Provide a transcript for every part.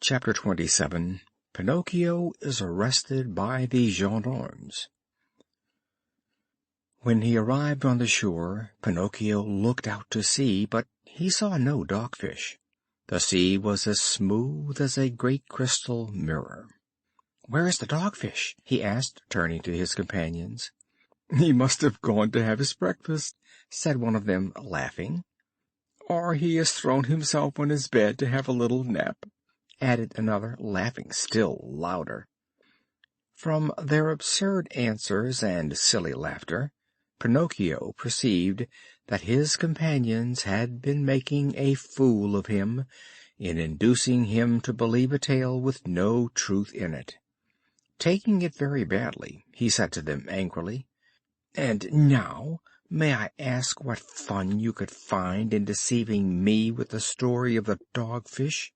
Chapter 27. Pinocchio is arrested by the gendarmes. When he arrived on the shore, Pinocchio looked out to sea, but he saw no dogfish. The sea was as smooth as a great crystal mirror. "Where is the dogfish?" he asked, turning to his companions. "He must have gone to have his breakfast," said one of them, laughing. "Or he has thrown himself on his bed to have a little nap," added another, laughing still louder. From their absurd answers and silly laughter, Pinocchio perceived that his companions had been making a fool of him, in inducing him to believe a tale with no truth in it. Taking it very badly, he said to them angrily, "And now, may I ask what fun you could find in deceiving me with the story of the dogfish?"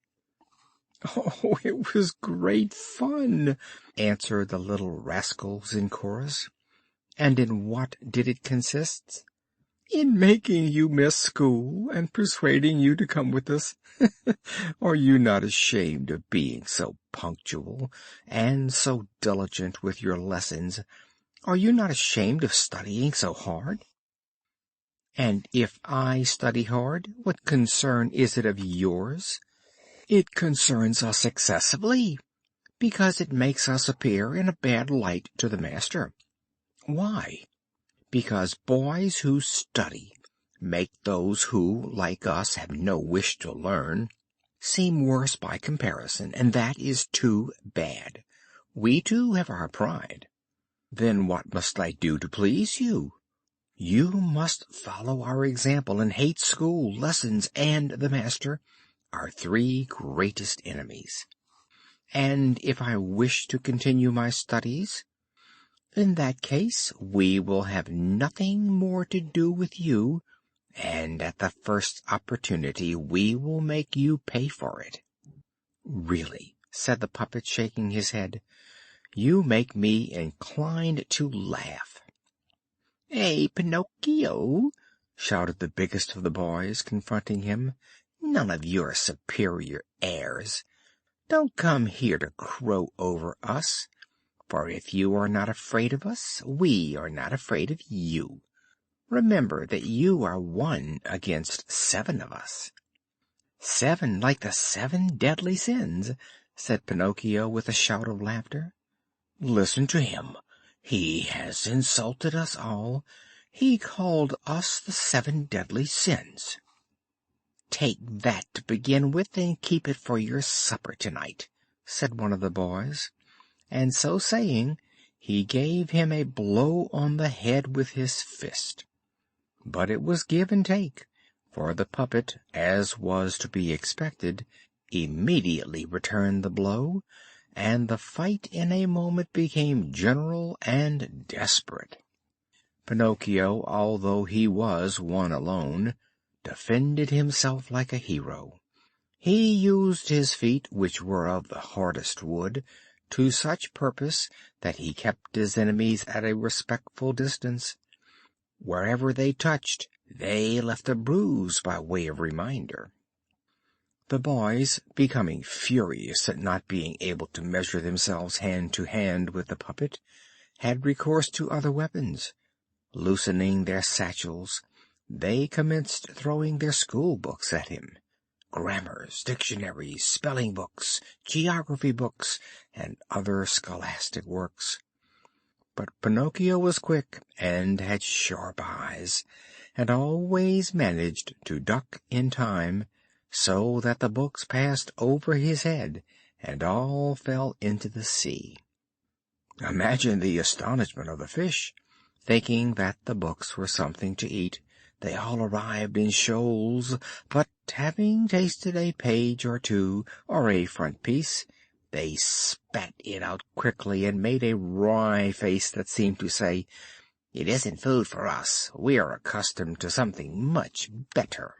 "Oh, it was great fun," answered the little rascals in chorus. "And in what did it consist?" "In making you miss school, and persuading you to come with us. Are you not ashamed of being so punctual, and so diligent with your lessons? Are you not ashamed of studying so hard?" "And if I study hard, what concern is it of yours?" "It concerns us excessively, because it makes us appear in a bad light to the master." "Why?" "Because boys who study make those who, like us, have no wish to learn, seem worse by comparison, and that is too bad. We, too, have our pride." "Then what must I do to please you?" "You must follow our example and hate school, lessons, and the master, our three greatest enemies." "And if I wish to continue my studies?" "In that case we will have nothing more to do with you, and at the first opportunity we will make you pay for it." "Really," said the puppet, shaking his head, "you make me inclined to laugh." "Hey, Pinocchio!" shouted the biggest of the boys, confronting him. "None of your superior airs! Don't come here to crow over us, for if you are not afraid of us, we are not afraid of you. Remember that you are one against 7 of us." "7, like the 7 deadly sins," said Pinocchio with a shout of laughter. "Listen to him! He has insulted us all. He called us the 7 deadly sins." "Take that to begin with, and keep it for your supper tonight," said one of the boys, and so saying he gave him a blow on the head with his fist. But it was give and take, for the puppet, as was to be expected, immediately returned the blow, and the fight in a moment became general and desperate. Pinocchio, although he was one alone, defended himself like a hero. He used his feet, which were of the hardest wood, to such purpose that he kept his enemies at a respectful distance. Wherever they touched, they left a bruise by way of reminder. The boys, becoming furious at not being able to measure themselves hand to hand with the puppet, had recourse to other weapons. Loosening their satchels, they commenced throwing their school books at him: grammars, dictionaries, spelling books, geography books, and other scholastic works. But Pinocchio was quick and had sharp eyes, and always managed to duck in time, so that the books passed over his head and all fell into the sea. Imagine the astonishment of the fish! Thinking that the books were something to eat, they all arrived in shoals, but having tasted a page or two, or a frontispiece, they spat it out quickly and made a wry face that seemed to say, "It isn't food for us. We are accustomed to something much better."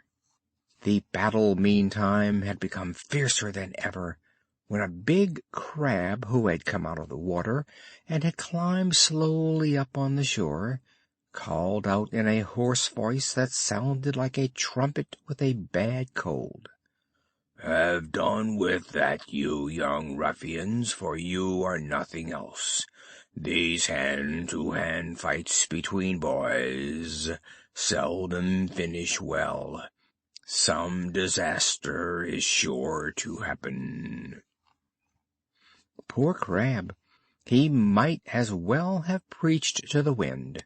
The battle, meantime, had become fiercer than ever, when a big crab, who had come out of the water and had climbed slowly up on the shore, called out in a hoarse voice that sounded like a trumpet with a bad cold, "Have done with that, you young ruffians, for you are nothing else. These hand-to-hand fights between boys seldom finish well. Some disaster is sure to happen." Poor Crab! He might as well have preached to the wind.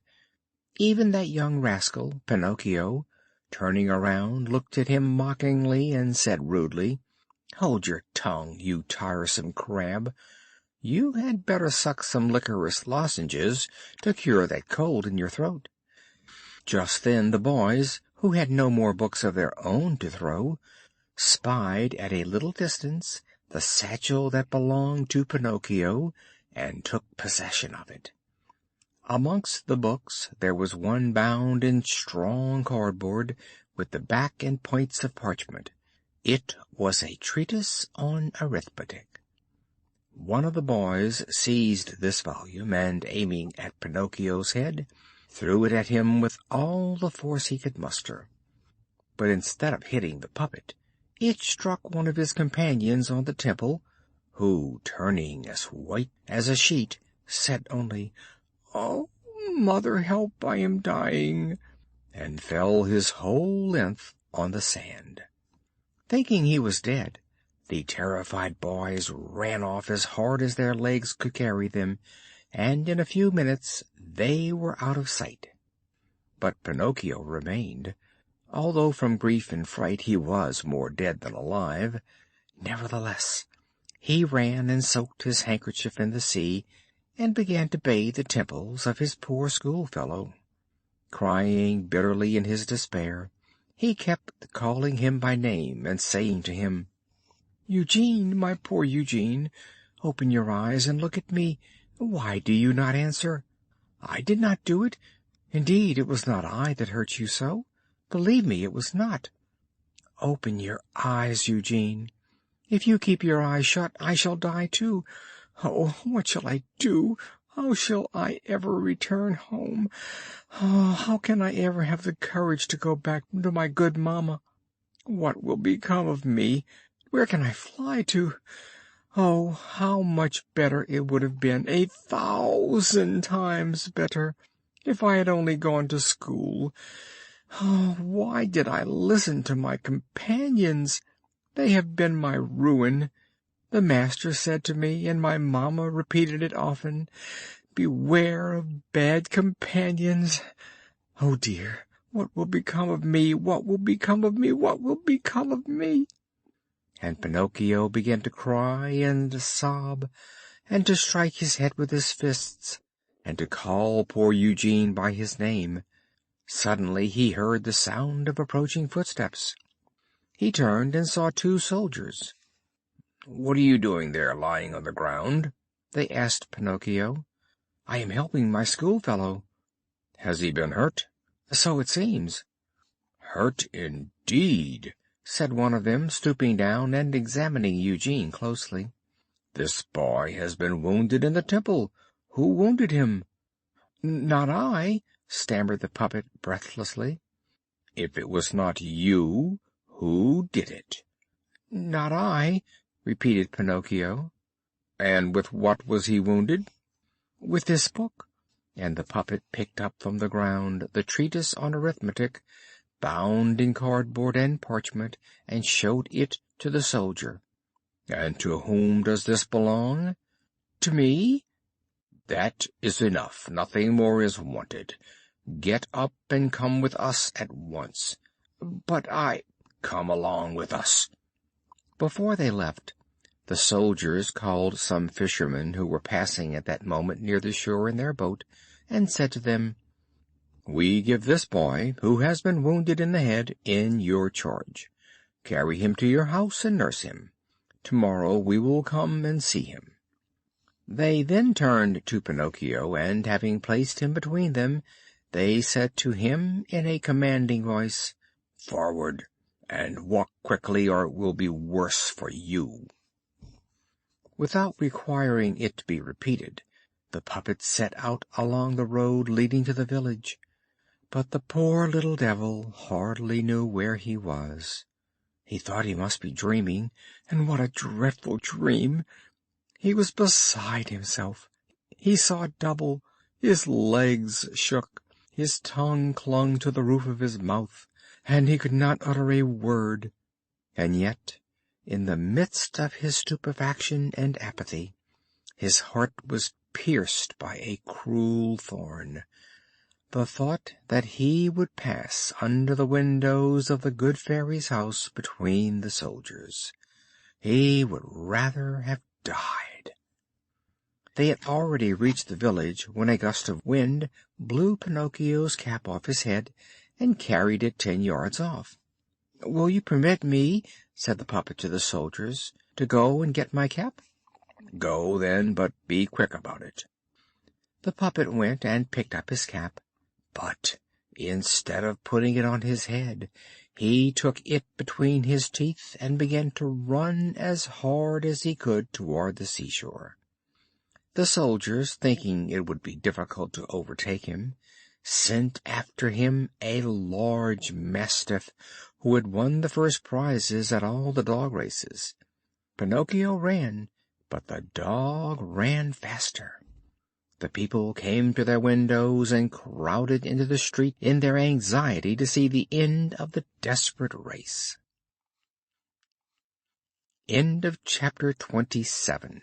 Even that young rascal, Pinocchio, turning around, looked at him mockingly and said rudely, "Hold your tongue, you tiresome crab. You had better suck some licorice lozenges to cure that cold in your throat." Just then the boys, who had no more books of their own to throw, spied at a little distance the satchel that belonged to Pinocchio, and took possession of it. Amongst the books there was one bound in strong cardboard, with the back and points of parchment. It was a treatise on arithmetic. One of the boys seized this volume, and, aiming at Pinocchio's head, threw it at him with all the force he could muster. But instead of hitting the puppet, it struck one of his companions on the temple, who, turning as white as a sheet, said only, "Oh, mother, help, I am dying," and fell his whole length on the sand. Thinking he was dead, the terrified boys ran off as hard as their legs could carry them, and in a few minutes they were out of sight. But Pinocchio remained. Although from grief and fright he was more dead than alive, nevertheless he ran and soaked his handkerchief in the sea, and began to bathe the temples of his poor schoolfellow. Crying bitterly in his despair, he kept calling him by name and saying to him, "Eugene, my poor Eugene, open your eyes and look at me. Why do you not answer? I did not do it. Indeed, it was not I that hurt you so. Believe me, it was not. Open your eyes, Eugene. If you keep your eyes shut, I shall die too. Oh, what shall I do? How shall I ever return home? Oh, how can I ever have the courage to go back to my good mamma? What will become of me? Where can I fly to? Oh, how much better it would have been, 1,000 times better, if I had only gone to school. Oh, why did I listen to my companions? They have been my ruin. The master said to me, and my mamma repeated it often, 'Beware of bad companions.' Oh dear, what will become of me? What will become of me? What will become of me?" And Pinocchio began to cry and sob, and to strike his head with his fists, and to call poor Eugene by his name. Suddenly he heard the sound of approaching footsteps. He turned and saw 2 soldiers. "What are you doing there, lying on the ground?" they asked Pinocchio. "I am helping my schoolfellow." "Has he been hurt?" "So it seems." "Hurt indeed," said one of them, stooping down and examining Eugene closely. "This boy has been wounded in the temple. Who wounded him?" "Not I," stammered the puppet breathlessly. "If it was not you, who did it?" "Not I," repeated Pinocchio. "And with what was he wounded?" "With this book," and the puppet picked up from the ground the treatise on arithmetic, bound in cardboard and parchment, and showed it to the soldier. "And to whom does this belong?" "To me." "That is enough. Nothing more is wanted. Get up and come with us at once." "But I—" "Come along with us." Before they left, the soldiers called some fishermen who were passing at that moment near the shore in their boat, and said to them, "We give this boy, who has been wounded in the head, in your charge. Carry him to your house and nurse him. Tomorrow we will come and see him." They then turned to Pinocchio, and, having placed him between them, they said to him in a commanding voice, "Forward, and walk quickly, or it will be worse for you." Without requiring it to be repeated, the puppet set out along the road leading to the village. But the poor little devil hardly knew where he was. He thought he must be dreaming, and what a dreadful dream! He was beside himself. He saw double. His legs shook, his tongue clung to the roof of his mouth, and he could not utter a word. And yet, in the midst of his stupefaction and apathy, his heart was pierced by a cruel thorn. The thought that he would pass under the windows of the good fairy's house between the soldiers. He would rather have died. They had already reached the village when a gust of wind blew Pinocchio's cap off his head and carried it 10 yards off. "Will you permit me," said the puppet to the soldiers, "to go and get my cap?" "Go, then, but be quick about it." The puppet went and picked up his cap, but instead of putting it on his head, he took it between his teeth and began to run as hard as he could toward the seashore. The soldiers, thinking it would be difficult to overtake him, sent after him a large mastiff who had won the first prizes at all the dog races. Pinocchio ran, but the dog ran faster. The people came to their windows and crowded into the street in their anxiety to see the end of the desperate race. End of chapter 27.